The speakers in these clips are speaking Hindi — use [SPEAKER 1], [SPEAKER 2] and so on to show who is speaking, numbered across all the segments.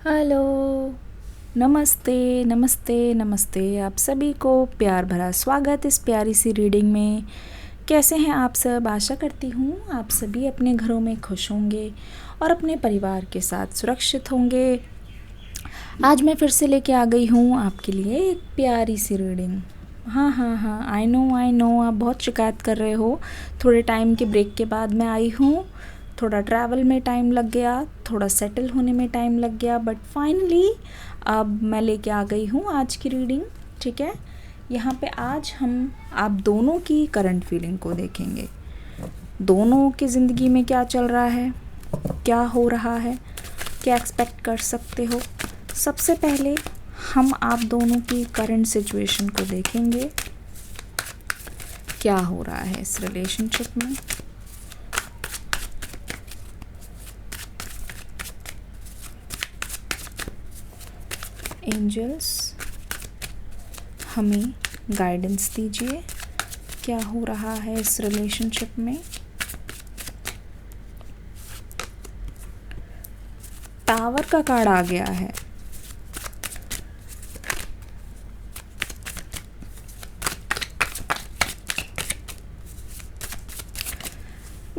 [SPEAKER 1] हेलो। नमस्ते नमस्ते नमस्ते। आप सभी को प्यार भरा स्वागत इस प्यारी सी रीडिंग में। कैसे हैं आप सब? आशा करती हूँ आप सभी अपने घरों में खुश होंगे और अपने परिवार के साथ सुरक्षित होंगे। आज मैं फिर से लेके आ गई हूँ आपके लिए एक प्यारी सी रीडिंग। हाँ, आई नो आप बहुत शिकायत कर रहे हो। थोड़े टाइम के ब्रेक के बाद मैं आई हूँ। थोड़ा ट्रैवल में टाइम लग गया, थोड़ा सेटल होने में टाइम लग गया, बट फाइनली अब मैं लेके आ गई हूँ आज की रीडिंग। ठीक है, यहाँ पे आज हम आप दोनों की करंट फीलिंग को देखेंगे। दोनों की ज़िंदगी में क्या चल रहा है, क्या हो रहा है, क्या एक्सपेक्ट कर सकते हो। सबसे पहले हम आप दोनों की करंट सिचुएशन को देखेंगे, क्या हो रहा है इस रिलेशनशिप में। एंजल्स हमें गाइडेंस दीजिए, क्या हो रहा है इस रिलेशनशिप में। टावर का कार्ड आ गया है।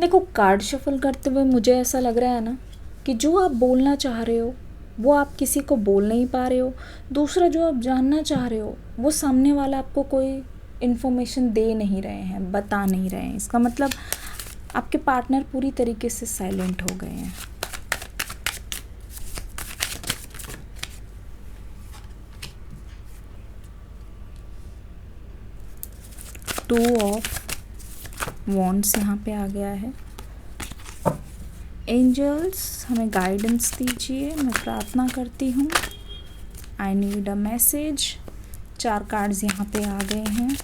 [SPEAKER 1] देखो, कार्ड शफल करते हुए मुझे ऐसा लग रहा है ना कि जो आप बोलना चाह रहे हो वो आप किसी को बोल नहीं पा रहे हो। दूसरा जो आप जानना चाह रहे हो वो सामने वाला आपको कोई इन्फॉर्मेशन दे नहीं रहे हैं, बता नहीं रहे हैं। इसका मतलब आपके पार्टनर पूरी तरीके से साइलेंट हो गए हैं। टू ऑफ वॉन्ड्स यहाँ पे आ गया है। एंजल्स हमें गाइडेंस दीजिए, मैं प्रार्थना करती हूँ। I need a message. 4 cards यहाँ पे आ गए हैं।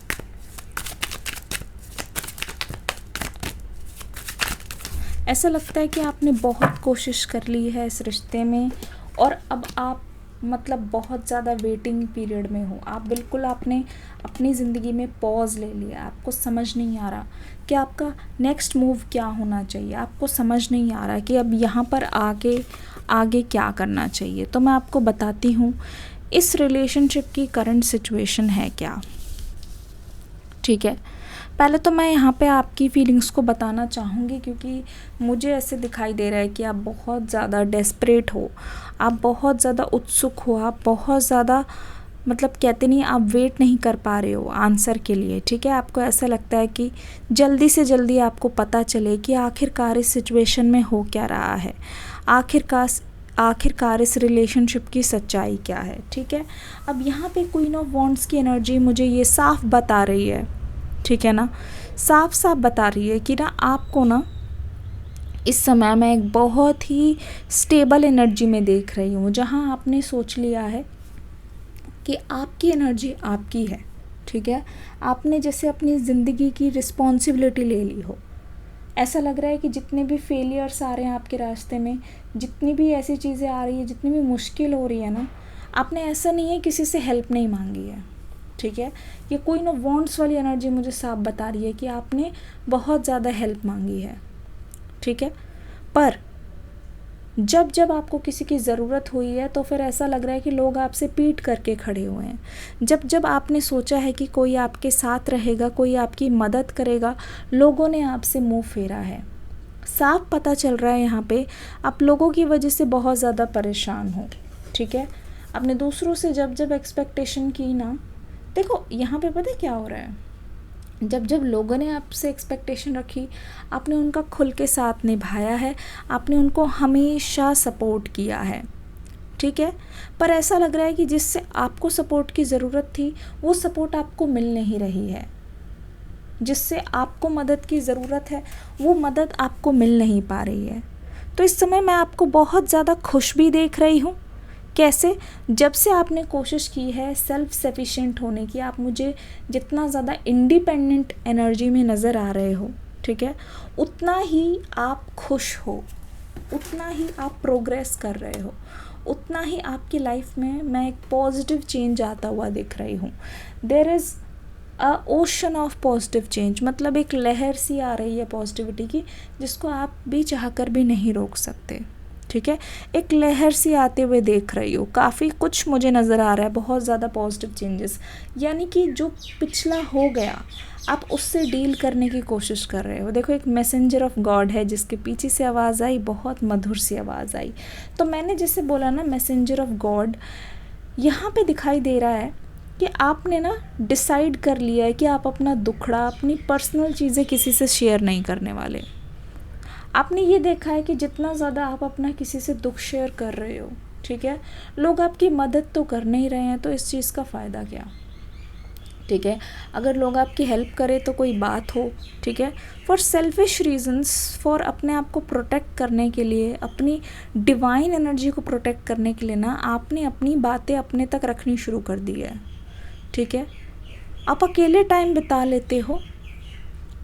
[SPEAKER 1] ऐसा लगता है कि आपने बहुत कोशिश कर ली है इस रिश्ते में और अब आप मतलब बहुत ज़्यादा वेटिंग पीरियड में हो। आप बिल्कुल आपने अपनी ज़िंदगी में पॉज ले लिया। आपको समझ नहीं आ रहा कि आपका नेक्स्ट मूव क्या होना चाहिए। आपको समझ नहीं आ रहा कि अब यहाँ पर आगे क्या करना चाहिए। तो मैं आपको बताती हूँ इस रिलेशनशिप की करंट सिचुएशन है क्या। ठीक है, पहले तो मैं यहाँ पे आपकी फीलिंग्स को बताना चाहूँगी क्योंकि मुझे ऐसे दिखाई दे रहा है कि आप बहुत ज़्यादा डेस्परेट हो, आप बहुत ज़्यादा उत्सुक हो, आप बहुत ज़्यादा मतलब कहते नहीं, आप वेट नहीं कर पा रहे हो आंसर के लिए। ठीक है, आपको ऐसा लगता है कि जल्दी से जल्दी आपको पता चले कि आखिरकार इस सिचुएशन में हो क्या रहा है, आखिरकार इस रिलेशनशिप की सच्चाई क्या है। ठीक है, अब यहाँ पे क्वीन ऑफ वॉन्ड्स की एनर्जी मुझे ये साफ बता रही है, ठीक है ना, साफ साफ बता रही है कि ना आपको ना इस समय मैं एक बहुत ही स्टेबल एनर्जी में देख रही हूँ, जहाँ आपने सोच लिया है कि आपकी एनर्जी आपकी है। ठीक है, आपने जैसे अपनी ज़िंदगी की रिस्पॉन्सिबिलिटी ले ली हो। ऐसा लग रहा है कि जितने भी फेलियर्स आ रहे हैं आपके रास्ते में, जितनी भी ऐसी चीज़ें आ रही है, जितनी भी मुश्किल हो रही है ना, आपने ऐसा नहीं है किसी से हेल्प नहीं मांगी है। ठीक है, ये क्वीन ऑफ वॉन्ड्स वाली एनर्जी मुझे साफ बता रही है कि आपने बहुत ज़्यादा हेल्प मांगी है। ठीक है, पर जब जब आपको किसी की ज़रूरत हुई है तो फिर ऐसा लग रहा है कि लोग आपसे पीठ करके खड़े हुए हैं। जब जब आपने सोचा है कि कोई आपके साथ रहेगा, कोई आपकी मदद करेगा, लोगों ने आपसे मुंह फेरा है। साफ पता चल रहा है यहाँ पे आप लोगों की वजह से बहुत ज़्यादा परेशान हो। ठीक है, आपने दूसरों से जब जब एक्सपेक्टेशन की ना, देखो यहाँ पे पता है क्या हो रहा है, जब जब लोगों ने आपसे एक्सपेक्टेशन रखी, आपने उनका खुल के साथ निभाया है, आपने उनको हमेशा सपोर्ट किया है। ठीक है, पर ऐसा लग रहा है कि जिससे आपको सपोर्ट की ज़रूरत थी वो सपोर्ट आपको मिल नहीं रही है। जिससे आपको मदद की ज़रूरत है वो मदद आपको मिल नहीं पा रही है। तो इस समय मैं आपको बहुत ज़्यादा खुश भी देख रही हूँ। कैसे? जब से आपने कोशिश की है सेल्फ सफिशिएंट होने की, आप मुझे जितना ज़्यादा इंडिपेंडेंट एनर्जी में नज़र आ रहे हो, ठीक है, उतना ही आप खुश हो, उतना ही आप प्रोग्रेस कर रहे हो, उतना ही आपकी लाइफ में मैं एक पॉजिटिव चेंज आता हुआ दिख रही हूँ। There is a ocean of positive change, मतलब एक लहर सी आ रही है पॉजिटिविटी की, जिसको आप भी चाहकर भी नहीं रोक सकते। ठीक है, एक लहर सी आते हुए देख रही हो, काफ़ी कुछ मुझे नज़र आ रहा है, बहुत ज़्यादा पॉजिटिव चेंजेस, यानी कि जो पिछला हो गया आप उससे डील करने की कोशिश कर रहे हो। देखो एक मैसेंजर ऑफ गॉड है जिसके पीछे से आवाज़ आई, बहुत मधुर सी आवाज़ आई। तो मैंने जैसे बोला ना मैसेंजर ऑफ गॉड, यहाँ पे दिखाई दे रहा है कि आपने ना डिसाइड कर लिया है कि आप अपना दुखड़ा, अपनी पर्सनल चीज़ें किसी से शेयर नहीं करने वाले। आपने ये देखा है कि जितना ज़्यादा आप अपना किसी से दुख शेयर कर रहे हो, ठीक है, लोग आपकी मदद तो कर नहीं रहे हैं, तो इस चीज़ का फ़ायदा क्या, ठीक है। अगर लोग आपकी हेल्प करें तो कोई बात हो, ठीक है, फॉर सेल्फिश रीजंस, फॉर अपने आप को प्रोटेक्ट करने के लिए, अपनी डिवाइन एनर्जी को प्रोटेक्ट करने के लिए ना आपने अपनी बातें अपने तक रखनी शुरू कर दी है, ठीक है। आप अकेले टाइम बिता लेते हो,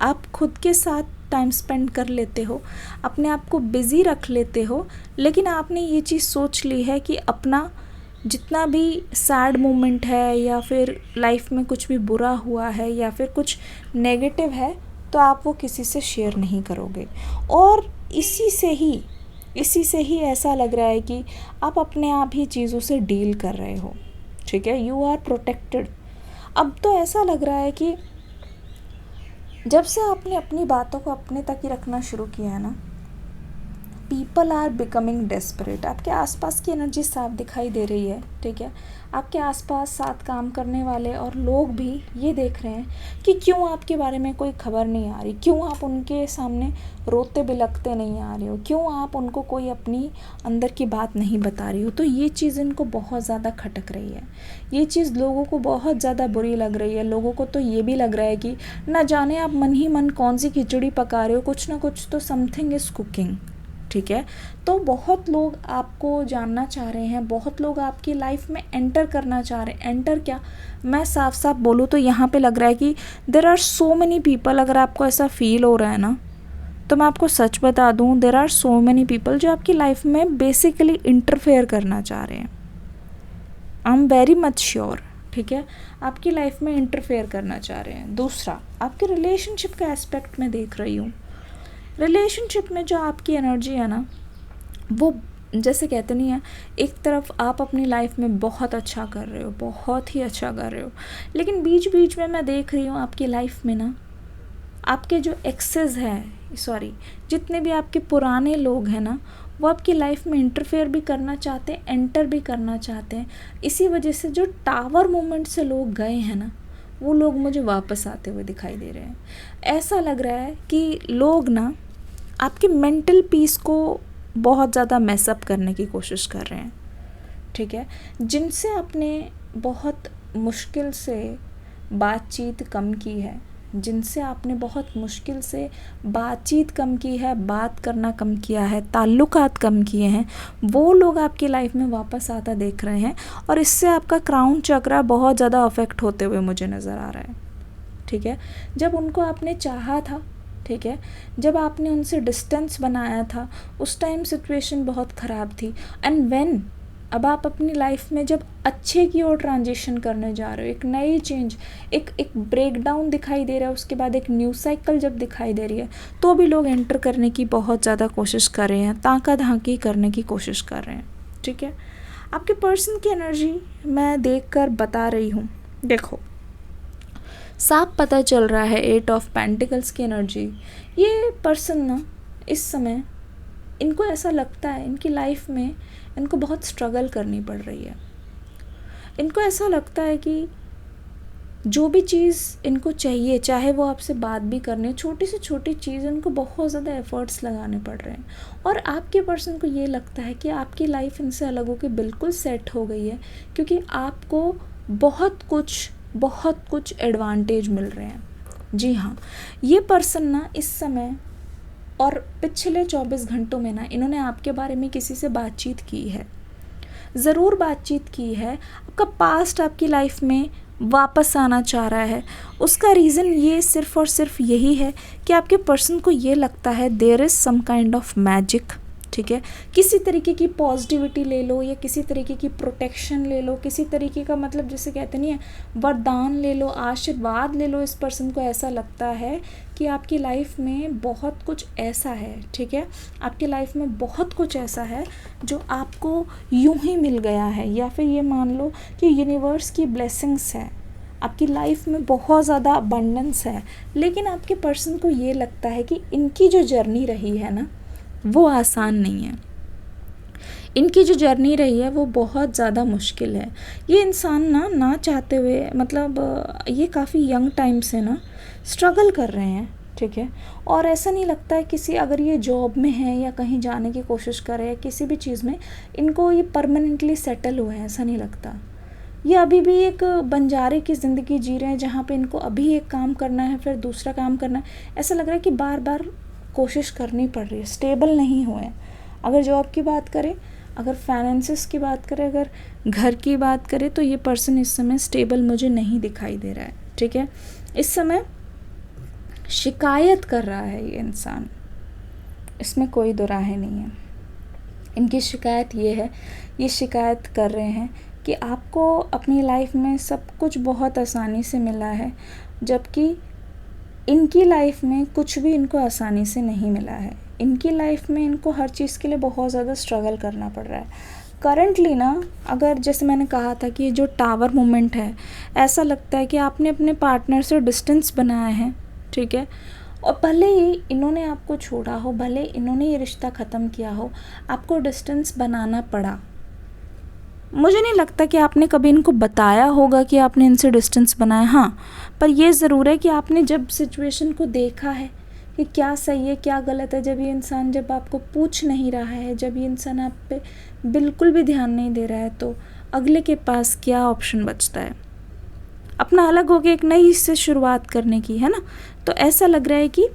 [SPEAKER 1] आप खुद के साथ टाइम स्पेंड कर लेते हो, अपने आप को बिज़ी रख लेते हो, लेकिन आपने ये चीज़ सोच ली है कि अपना जितना भी सैड मोमेंट है या फिर लाइफ में कुछ भी बुरा हुआ है या फिर कुछ नेगेटिव है तो आप वो किसी से शेयर नहीं करोगे। और इसी से ही ऐसा लग रहा है कि आप अपने आप ही चीज़ों से डील कर रहे हो, ठीक है, यू आर प्रोटेक्टेड। अब तो ऐसा लग रहा है कि जब से आपने अपनी बातों को अपने तक ही रखना शुरू किया है ना, पीपल आर बिकमिंग डेस्परेट। आपके आसपास की एनर्जी साफ दिखाई दे रही है, ठीक है, आपके आसपास साथ काम करने वाले और लोग भी ये देख रहे हैं कि क्यों आपके बारे में कोई खबर नहीं आ रही, क्यों आप उनके सामने रोते बिलखते नहीं आ रहे हो, क्यों आप उनको कोई अपनी अंदर की बात नहीं बता रही हो। तो ये चीज़ इनको बहुत ज़्यादा खटक रही है, ये चीज़ लोगों को बहुत ज़्यादा बुरी लग रही है। लोगों को तो ये भी लग रहा है कि ना जाने आप मन ही मन कौन सी खिचड़ी पका रहे हो, कुछ ना कुछ तो समथिंग इज़ कुकिंग, ठीक है। तो बहुत लोग आपको जानना चाह रहे हैं, बहुत लोग आपकी लाइफ में एंटर करना चाह रहे हैं। एंटर क्या, मैं साफ साफ बोलूँ तो यहाँ पे लग रहा है कि there are so many people. अगर आपको ऐसा फील हो रहा है ना, तो मैं आपको सच बता दूँ, there are so many people जो आपकी लाइफ में बेसिकली इंटरफेयर करना चाह रहे हैं। I am very much sure, ठीक है, आपकी लाइफ में इंटरफेयर करना चाह रहे हैं। दूसरा, आपके रिलेशनशिप का एस्पेक्ट में देख रही हूँ। रिलेशनशिप में जो आपकी एनर्जी है ना, वो जैसे कहते नहीं है, एक तरफ आप अपनी लाइफ में बहुत अच्छा कर रहे हो, बहुत ही अच्छा कर रहे हो, लेकिन बीच बीच में मैं देख रही हूँ आपकी लाइफ में ना आपके जो एक्सेस हैं, सॉरी, जितने भी आपके पुराने लोग हैं ना, वो आपकी लाइफ में इंटरफेयर भी करना चाहते हैं, एंटर भी करना चाहते हैं। इसी वजह से जो टावर मोमेंट से लोग गए हैं ना, वो लोग मुझे वापस आते हुए दिखाई दे रहे हैं। ऐसा लग रहा है कि लोग ना आपकी मेंटल पीस को बहुत ज़्यादा मैसअप करने की कोशिश कर रहे हैं, ठीक है। जिनसे आपने बहुत मुश्किल से बातचीत कम की है, जिनसे आपने बहुत मुश्किल से बातचीत कम की है, बात करना कम किया है, ताल्लुकात कम किए हैं, वो लोग आपकी लाइफ में वापस आता देख रहे हैं। और इससे आपका क्राउन चक्रा बहुत ज़्यादा अफेक्ट होते हुए मुझे नज़र आ रहा है, ठीक है। जब उनको आपने चाहा था, ठीक है, जब आपने उनसे डिस्टेंस बनाया था, उस टाइम सिचुएशन बहुत ख़राब थी। एंड व्हेन, अब आप अपनी लाइफ में जब अच्छे की ओर ट्रांजिशन करने जा रहे हो, एक नई चेंज, एक ब्रेकडाउन दिखाई दे रहा है, उसके बाद एक न्यू साइकिल जब दिखाई दे रही है, तो भी लोग एंटर करने की बहुत ज़्यादा कोशिश कर रहे हैं, ताका धाकी करने की कोशिश कर रहे हैं, ठीक है। आपके पर्सन की एनर्जी मैं देख कर बता रही हूँ, देखो साफ पता चल रहा है 8 ऑफ पेंटिकल्स की एनर्जी। ये पर्सन ना इस समय, इनको ऐसा लगता है इनकी लाइफ में इनको बहुत स्ट्रगल करनी पड़ रही है। इनको ऐसा लगता है कि जो भी चीज़ इनको चाहिए, चाहे वो आपसे बात भी करने, छोटी से छोटी चीज़, इनको बहुत ज़्यादा एफ़र्ट्स लगाने पड़ रहे हैं। और आपके पर्सन को ये लगता है कि आपकी लाइफ इनसे अलग होकर बिल्कुल सेट हो गई है, क्योंकि आपको बहुत कुछ एडवांटेज मिल रहे हैं। जी हाँ, ये पर्सन ना इस समय और पिछले 24 घंटों में ना इन्होंने आपके बारे में किसी से बातचीत की है, ज़रूर बातचीत की है। आपका पास्ट आपकी लाइफ में वापस आना चाह रहा है। उसका रीज़न ये सिर्फ़ और सिर्फ यही है कि आपके पर्सन को ये लगता है there is some kind of magic, ठीक है। किसी तरीके की पॉजिटिविटी ले लो या किसी तरीके की प्रोटेक्शन ले लो, किसी तरीके का मतलब जैसे कहते नहीं है वरदान ले लो, आशीर्वाद ले लो। इस पर्सन को ऐसा लगता है कि आपकी लाइफ में बहुत कुछ ऐसा है, ठीक है, आपकी लाइफ में बहुत कुछ ऐसा है जो आपको यूं ही मिल गया है, या फिर ये मान लो कि यूनिवर्स की ब्लेसिंग्स है, आपकी लाइफ में बहुत ज़्यादा अबंडेंस है। लेकिन आपके पर्सन को ये लगता है कि इनकी जो जर्नी रही है ना वो आसान नहीं है, इनकी जो जर्नी रही है वो बहुत ज़्यादा मुश्किल है। ये इंसान ना चाहते हुए मतलब ये काफ़ी यंग टाइम से ना स्ट्रगल कर रहे हैं, ठीक है। और ऐसा नहीं लगता है किसी, अगर ये जॉब में है या कहीं जाने की कोशिश कर रहे हैं किसी भी चीज़ में, इनको ये परमानेंटली सेटल हुए हैं, ऐसा नहीं लगता। ये अभी भी एक बंजारे की ज़िंदगी जी रहे हैं जहाँ पे इनको अभी एक काम करना है फिर दूसरा काम करना है। ऐसा लग रहा है कि बार बार कोशिश करनी पड़ रही है, स्टेबल नहीं हुए। अगर जॉब की बात करें, अगर फाइनेंसेस की बात करें, अगर घर की बात करें, तो ये पर्सन इस समय स्टेबल मुझे नहीं दिखाई दे रहा है, ठीक है। इस समय शिकायत कर रहा है ये इंसान, इसमें कोई दो राहें नहीं है। इनकी शिकायत ये है, ये शिकायत कर रहे हैं कि आपको अपनी लाइफ में सब कुछ बहुत आसानी से मिला है, जबकि इनकी लाइफ में कुछ भी इनको आसानी से नहीं मिला है। इनकी लाइफ में इनको हर चीज़ के लिए बहुत ज़्यादा स्ट्रगल करना पड़ रहा है करंटली ना। अगर जैसे मैंने कहा था कि ये जो टावर मोमेंट है, ऐसा लगता है कि आपने अपने पार्टनर से डिस्टेंस बनाया है, ठीक है। और भले ही इन्होंने आपको छोड़ा हो, भले इन्होंने ये रिश्ता ख़त्म किया हो, आपको डिस्टेंस बनाना पड़ा। मुझे नहीं लगता कि आपने कभी इनको बताया होगा कि आपने इनसे डिस्टेंस बनाया, हाँ, पर ये ज़रूर है कि आपने जब सिचुएशन को देखा है कि क्या सही है क्या गलत है, जब ये इंसान जब आपको पूछ नहीं रहा है, जब ये इंसान आप पे बिल्कुल भी ध्यान नहीं दे रहा है, तो अगले के पास क्या ऑप्शन बचता है? अपना अलग होकर एक नई से शुरुआत करने की, है ना। तो ऐसा लग रहा है कि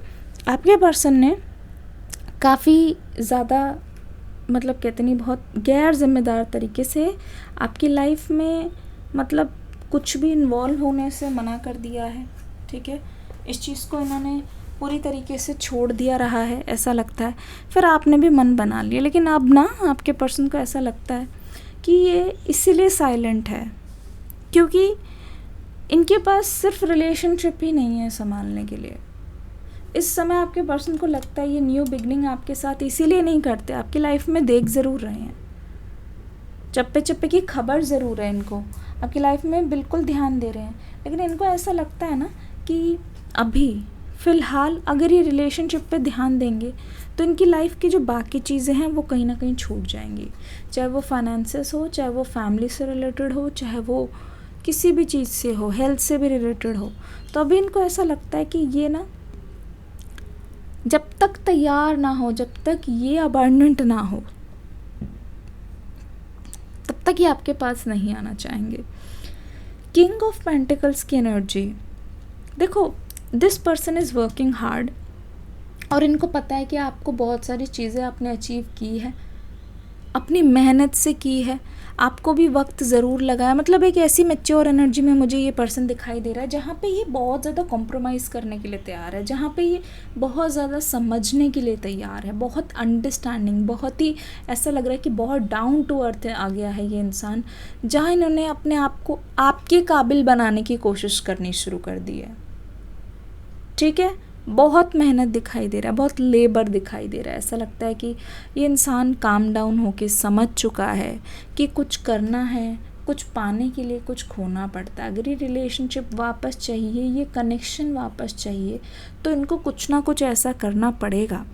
[SPEAKER 1] आपके पर्सन ने काफ़ी ज़्यादा मतलब कहते नहीं बहुत गैर जिम्मेदार तरीके से आपकी लाइफ में मतलब कुछ भी इन्वॉल्व होने से मना कर दिया है, ठीक है। इस चीज़ को इन्होंने पूरी तरीके से छोड़ दिया रहा है, ऐसा लगता है। फिर आपने भी मन बना लिया, लेकिन अब ना आपके पर्सन को ऐसा लगता है कि ये इसीलिए साइलेंट है क्योंकि इनके पास सिर्फ रिलेशनशिप ही नहीं है संभालने के लिए। इस समय आपके पर्सन को लगता है ये न्यू बिगनिंग आपके साथ इसीलिए नहीं करते, आपकी लाइफ में देख ज़रूर रहे हैं, चप्पे चप्पे की खबर ज़रूर है इनको, आपकी लाइफ में बिल्कुल ध्यान दे रहे हैं। लेकिन इनको ऐसा लगता है ना कि अभी फ़िलहाल अगर ये रिलेशनशिप पे ध्यान देंगे तो इनकी लाइफ की जो बाकी चीज़ें हैं वो कहीं ना कहीं छूट जाएंगी, चाहे वो फाइनेंसेस हो, चाहे वो फैमिली से रिलेटेड हो, चाहे वो किसी भी चीज़ से हो, हेल्थ से भी रिलेटेड हो। तो अभी इनको ऐसा लगता है कि ये ना जब तक तैयार ना हो, जब तक ये अबंडेंट ना हो, तब तक ये आपके पास नहीं आना चाहेंगे। किंग ऑफ पेंटिकल्स की एनर्जी देखो, this person is working hard और इनको पता है कि आपको बहुत सारी चीज़ें आपने अचीव की है, अपनी मेहनत से की है, आपको भी वक्त ज़रूर लगा है। मतलब एक ऐसी मैच्योर एनर्जी में मुझे ये पर्सन दिखाई दे रहा है जहाँ पे ये बहुत ज़्यादा कॉम्प्रोमाइज़ करने के लिए तैयार है, जहाँ पे ये बहुत ज़्यादा समझने के लिए तैयार है, बहुत अंडरस्टैंडिंग, बहुत ही ऐसा लग रहा है कि बहुत डाउन टू अर्थ आ गया है ये इंसान, जहाँ इन्होंने अपने आप को आपके काबिल बनाने की कोशिश करनी शुरू कर दी है, ठीक है। बहुत मेहनत दिखाई दे रहा है, बहुत लेबर दिखाई दे रहा है। ऐसा लगता है कि ये इंसान काम डाउन होके समझ चुका है कि कुछ करना है, कुछ पाने के लिए कुछ खोना पड़ता है। अगर ये रिलेशनशिप वापस चाहिए, ये कनेक्शन वापस चाहिए, तो इनको कुछ ना कुछ ऐसा करना पड़ेगा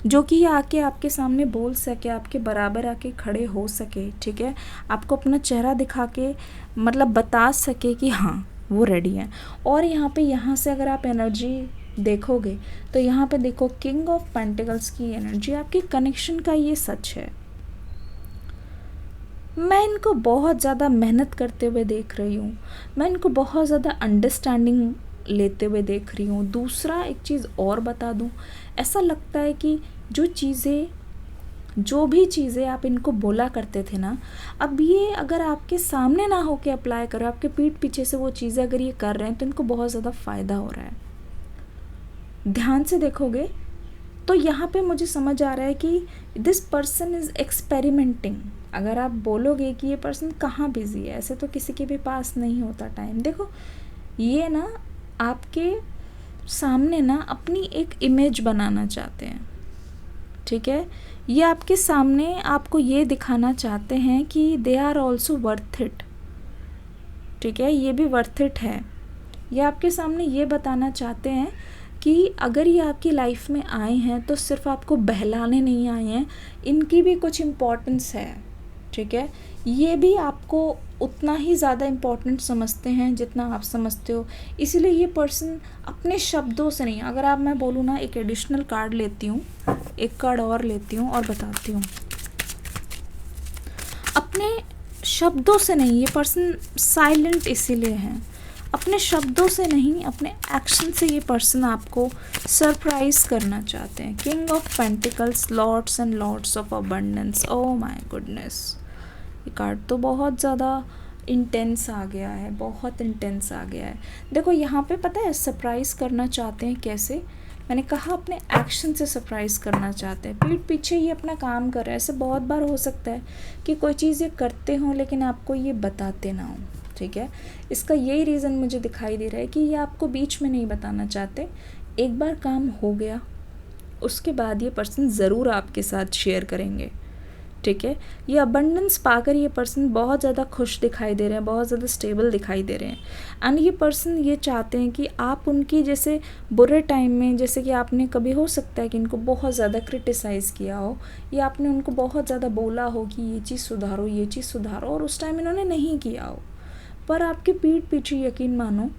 [SPEAKER 1] जो कि ये आके आपके सामने बोल सके, आपके बराबर आके खड़े हो सके, ठीक है। आपको अपना चेहरा दिखा के मतलब बता सके कि हाँ वो रेडी है। और यहाँ से अगर आप एनर्जी देखोगे तो यहाँ पे देखो किंग ऑफ पेंटिकल्स की एनर्जी, आपके कनेक्शन का ये सच है। मैं इनको बहुत ज़्यादा मेहनत करते हुए देख रही हूँ, मैं इनको बहुत ज़्यादा अंडरस्टैंडिंग लेते हुए देख रही हूँ। दूसरा एक चीज़ और बता दूँ, ऐसा लगता है कि जो भी चीज़ें आप इनको बोला करते थे ना, अब ये अगर आपके सामने ना होके अप्लाई करो, आपके पीठ पीछे से वो चीज़ें अगर ये कर रहे हैं तो इनको बहुत ज़्यादा फ़ायदा हो रहा है। ध्यान से देखोगे तो यहाँ पे मुझे समझ आ रहा है कि दिस पर्सन इज़ एक्सपेरिमेंटिंग। अगर आप बोलोगे कि ये पर्सन कहाँ बिज़ी है, ऐसे तो किसी के भी पास नहीं होता टाइम। देखो ये ना आपके सामने ना अपनी एक इमेज बनाना चाहते हैं, ठीक है। ये आपके सामने आपको ये दिखाना चाहते हैं कि they are also worth it, ठीक है, ये भी वर्थ इट है। ये आपके सामने ये बताना चाहते हैं कि अगर ये आपकी लाइफ में आए हैं तो सिर्फ आपको बहलाने नहीं आए हैं, इनकी भी कुछ इम्पोर्टेंस है, ठीक है। ये भी आपको उतना ही ज़्यादा इम्पोर्टेंट समझते हैं जितना आप समझते हो। इसीलिए ये पर्सन अपने शब्दों से नहीं, अगर आप मैं बोलूँ ना, एक एडिशनल कार्ड लेती हूँ, एक कार्ड और लेती हूँ और बताती हूँ। अपने शब्दों से नहीं, ये पर्सन साइलेंट इसीलिए हैं, अपने शब्दों से नहीं, अपने एक्शन से ये पर्सन आपको सरप्राइज करना चाहते हैं। King of pentacles, lords and lords of abundance. Oh my goodness, ये कार्ड तो बहुत ज़्यादा इंटेंस आ गया है, बहुत इंटेंस आ गया है। देखो यहाँ पे पता है सरप्राइज़ करना चाहते हैं कैसे, मैंने कहा अपने एक्शन से सरप्राइज़ करना चाहते हैं। पीठ पीछे ये अपना काम कर रहे हैं। ऐसे बहुत बार हो सकता है कि कोई चीज़ ये करते हों लेकिन आपको ये बताते ना हों, ठीक है। इसका यही रीज़न मुझे दिखाई दे रहा है कि ये आपको बीच में नहीं बताना चाहते। एक बार काम हो गया उसके बाद ये पर्सन ज़रूर आपके साथ शेयर करेंगे, ठीक है। ये अबंडेंस पाकर ये पर्सन बहुत ज़्यादा खुश दिखाई दे रहे हैं, बहुत ज़्यादा स्टेबल दिखाई दे रहे हैं। एंड ये पर्सन ये चाहते हैं कि आप उनकी जैसे बुरे टाइम में, जैसे कि आपने कभी हो सकता है कि इनको बहुत ज़्यादा क्रिटिसाइज़ किया हो या आपने उनको बहुत ज़्यादा बोला हो कि ये चीज़ सुधारो, ये चीज़ सुधारो, और उस टाइम इन्होंने नहीं किया हो, पर आपके पीठ पीछे यकीन मानो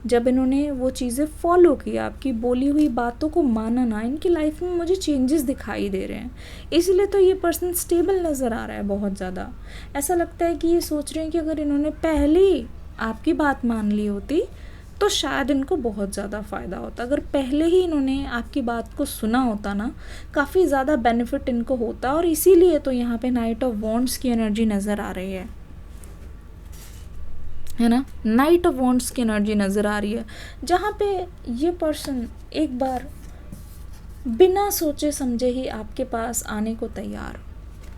[SPEAKER 1] जब इन्होंने वो चीज़ें फॉलो की, आपकी बोली हुई बातों को माना ना, इनकी लाइफ में मुझे चेंजेस दिखाई दे रहे हैं। इसीलिए तो ये पर्सन स्टेबल नज़र आ रहा है बहुत ज़्यादा। ऐसा लगता है कि ये सोच रहे हैं कि अगर इन्होंने पहले ही आपकी बात मान ली होती तो शायद इनको बहुत ज़्यादा फ़ायदा होता। अगर पहले ही इन्होंने आपकी बात को सुना होता ना, काफ़ी ज़्यादा बेनिफिट इनको होता। और इसीलिए तो यहाँ पे नाइट ऑफ वॉन्ड्स की एनर्जी नज़र आ रही है ना, नाइट ऑफ वॉन्ड्स की एनर्जी नज़र आ रही है, जहाँ पे ये पर्सन एक बार बिना सोचे समझे ही आपके पास आने को तैयार,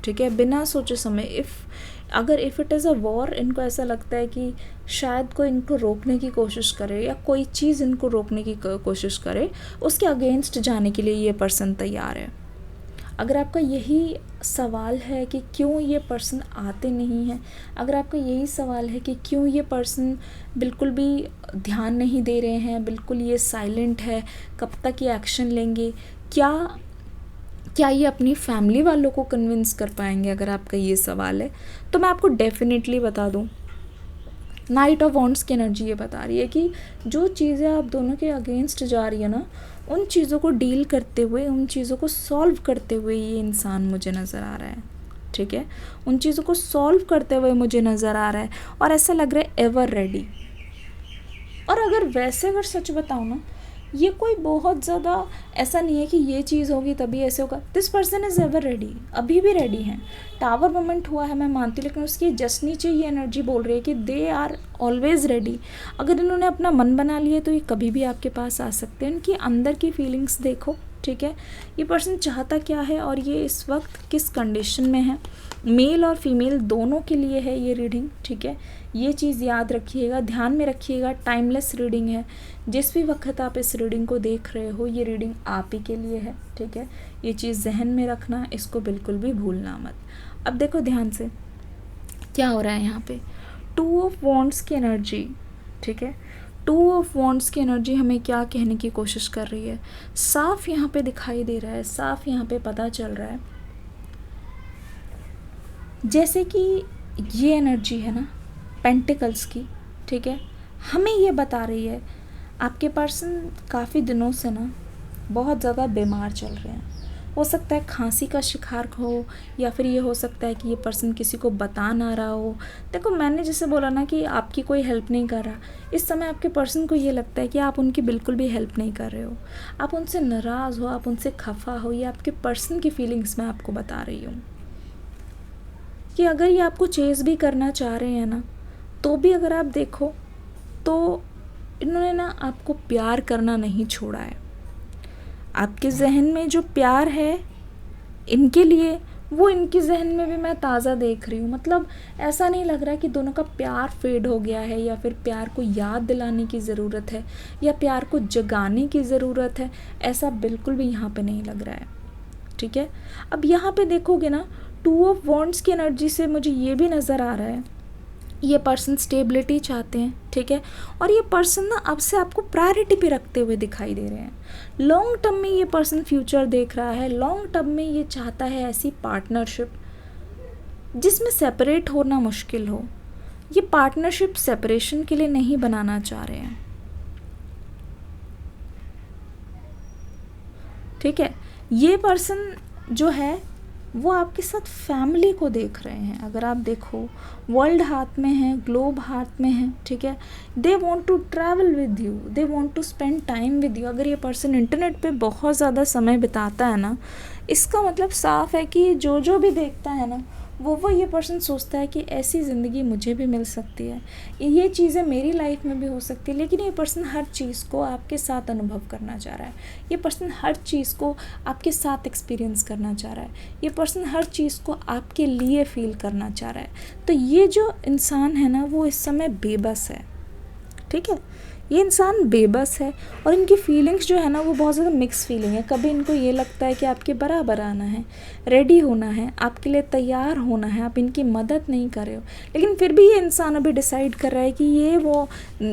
[SPEAKER 1] ठीक है, बिना सोचे समय। If it is a war, इनको ऐसा लगता है कि शायद कोई इनको रोकने की कोशिश करे या कोई चीज़ इनको रोकने की कोशिश करे, उसके अगेंस्ट जाने के लिए ये पर्सन तैयार है। अगर आपका यही सवाल है कि क्यों ये पर्सन आते नहीं हैं, अगर आपका यही सवाल है कि क्यों ये पर्सन बिल्कुल भी ध्यान नहीं दे रहे हैं, बिल्कुल ये साइलेंट है, कब तक ये एक्शन लेंगे, क्या ये अपनी फैमिली वालों को कन्विंस कर पाएंगे, अगर आपका ये सवाल है तो मैं आपको डेफिनेटली बता दूं, नाइट ऑफ वॉन्ड्स की एनर्जी ये बता रही है कि जो चीज़ें आप दोनों के अगेंस्ट जा रही है ना, उन चीज़ों को डील करते हुए, उन चीज़ों को सॉल्व करते हुए ये इंसान मुझे नज़र आ रहा है, ठीक है। उन चीज़ों को सॉल्व करते हुए मुझे नज़र आ रहा है और ऐसा लग रहा है एवर रेडी। और अगर सच बताऊँ ना, ये कोई बहुत ज़्यादा ऐसा नहीं है कि ये चीज़ होगी तभी ऐसे होगा। This person is ever ready, अभी भी रेडी हैं। टावर मोमेंट हुआ है मैं मानती हूँ, लेकिन उसके जस्ट नीचे ये एनर्जी बोल रही है कि दे आर ऑलवेज़ रेडी। अगर इन्होंने अपना मन बना लिया तो ये कभी भी आपके पास आ सकते हैं। इनकी अंदर की फीलिंग्स देखो, ठीक है। ये पर्सन चाहता क्या है और ये इस वक्त किस कंडीशन में है, मेल और फीमेल दोनों के लिए है ये रीडिंग, ठीक है। ये चीज़ याद रखिएगा, ध्यान में रखिएगा, टाइमलेस रीडिंग है। जिस भी वक्त आप इस रीडिंग को देख रहे हो, ये रीडिंग आप ही के लिए है, ठीक है। ये चीज़ जहन में रखना, इसको बिल्कुल भी भूलना मत। अब देखो ध्यान से क्या हो रहा है यहाँ पे, 2 ऑफ वॉन्ड्स की एनर्जी, ठीक है। 2 ऑफ वॉन्ड्स की एनर्जी हमें क्या कहने की कोशिश कर रही है, साफ यहाँ पे दिखाई दे रहा है, साफ यहाँ पे पता चल रहा है जैसे कि ये एनर्जी है ना पेंटिकल्स की, ठीक है, हमें ये बता रही है आपके पर्सन काफ़ी दिनों से ना बहुत ज़्यादा बीमार चल रहे हैं। हो सकता है खांसी का शिकार हो, या फिर ये हो सकता है कि ये पर्सन किसी को बता ना रहा हो। देखो मैंने जैसे बोला ना कि आपकी कोई हेल्प नहीं कर रहा, इस समय आपके पर्सन को ये लगता है कि आप उनकी बिल्कुल भी हेल्प नहीं कर रहे हो, आप उनसे नाराज़ हो, आप उनसे खफा हो। ये आपके पर्सन की फीलिंग्स मैं आपको बता रही हूँ कि अगर ये आपको चेज़ भी करना चाह रहे हैं ना, तो भी अगर आप देखो तो इन्होंने ना आपको प्यार करना नहीं छोड़ा है। आपके जहन में जो प्यार है इनके लिए, वो इनके जहन में भी मैं ताज़ा देख रही हूँ। मतलब ऐसा नहीं लग रहा कि दोनों का प्यार फेड हो गया है, या फिर प्यार को याद दिलाने की ज़रूरत है, या प्यार को जगाने की ज़रूरत है, ऐसा बिल्कुल भी यहाँ पे नहीं लग रहा है। ठीक है, अब यहाँ पे देखोगे ना, 2 ऑफ वॉन्ड्स की एनर्जी से मुझे ये भी नज़र आ रहा है, ये पर्सन स्टेबिलिटी चाहते हैं। ठीक है, और ये पर्सन ना अब से आपको प्रायोरिटी पे रखते हुए दिखाई दे रहे हैं। लॉन्ग टर्म में ये पर्सन फ्यूचर देख रहा है, लॉन्ग टर्म में ये चाहता है ऐसी पार्टनरशिप जिसमें सेपरेट होना मुश्किल हो। ये पार्टनरशिप सेपरेशन के लिए नहीं बनाना चाह रहे हैं। ठीक है, ये पर्सन जो है वो आपके साथ फैमिली को देख रहे हैं। अगर आप देखो, वर्ल्ड हाथ में है, ग्लोब हाथ में है। ठीक है, they want to travel with you, they want to spend time with you. अगर ये पर्सन इंटरनेट पे बहुत ज़्यादा समय बिताता है ना, इसका मतलब साफ है कि जो भी देखता है ना, वो ये पर्सन सोचता है कि ऐसी ज़िंदगी मुझे भी मिल सकती है, ये चीज़ें मेरी लाइफ में भी हो सकती है। लेकिन ये पर्सन हर चीज़ को आपके साथ अनुभव करना चाह रहा है। ये पर्सन हर चीज़ को आपके साथ एक्सपीरियंस करना चाह रहा है। ये पर्सन हर चीज़ को आपके लिए फील करना चाह रहा है। तो ये जो इंसान है ना, वो इस समय बेबस है। ठीक है, ये इंसान बेबस है, और इनकी फीलिंग्स जो है ना, वो बहुत ज़्यादा मिक्स फीलिंग है। कभी इनको ये लगता है कि आपके बराबर आना है, रेडी होना है, आपके लिए तैयार होना है, आप इनकी मदद नहीं कर रहे हो। लेकिन फिर भी ये इंसान अभी डिसाइड कर रहा है कि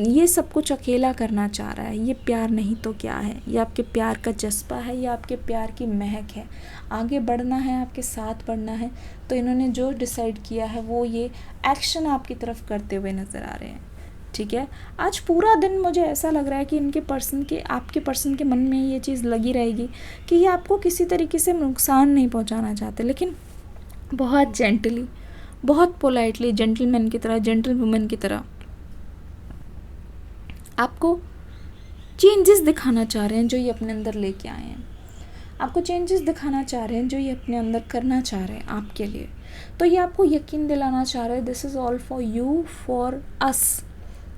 [SPEAKER 1] ये सब कुछ अकेला करना चाह रहा है। ये प्यार नहीं तो क्या है, ये आपके प्यार का जज्बा है, ये आपके प्यार की महक है। आगे बढ़ना है, आपके साथ बढ़ना है, तो इन्होंने जो डिसाइड किया है वो ये एक्शन आपकी तरफ करते हुए नज़र आ रहे हैं। ठीक है, आज पूरा दिन मुझे ऐसा लग रहा है कि आपके पर्सन के मन में ये चीज़ लगी रहेगी कि ये आपको किसी तरीके से नुकसान नहीं पहुंचाना चाहते, लेकिन बहुत जेंटली, बहुत पोलाइटली, जेंटलमैन की तरह, जेंटलवुमन की तरह आपको चेंजेस दिखाना चाह रहे हैं जो ये अपने अंदर लेके आए हैं। आपको चेंजेस दिखाना चाह रहे हैं जो ये अपने अंदर करना चाह रहे हैं आपके लिए। तो ये आपको यकीन दिलाना चाह रहे हैं, this is all for you, for us.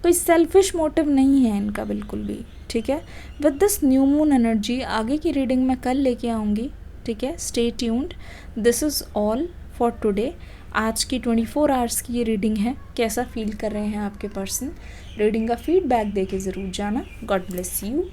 [SPEAKER 1] कोई सेल्फिश मोटिव नहीं है इनका बिल्कुल भी। ठीक है, with this new moon energy आगे की रीडिंग मैं कल लेके आऊँगी। ठीक है, stay tuned. This is all for today. आज की 24 आवर्स की ये रीडिंग है। कैसा फील कर रहे हैं आपके पर्सन, रीडिंग का फीडबैक दे के ज़रूर जाना। God bless you.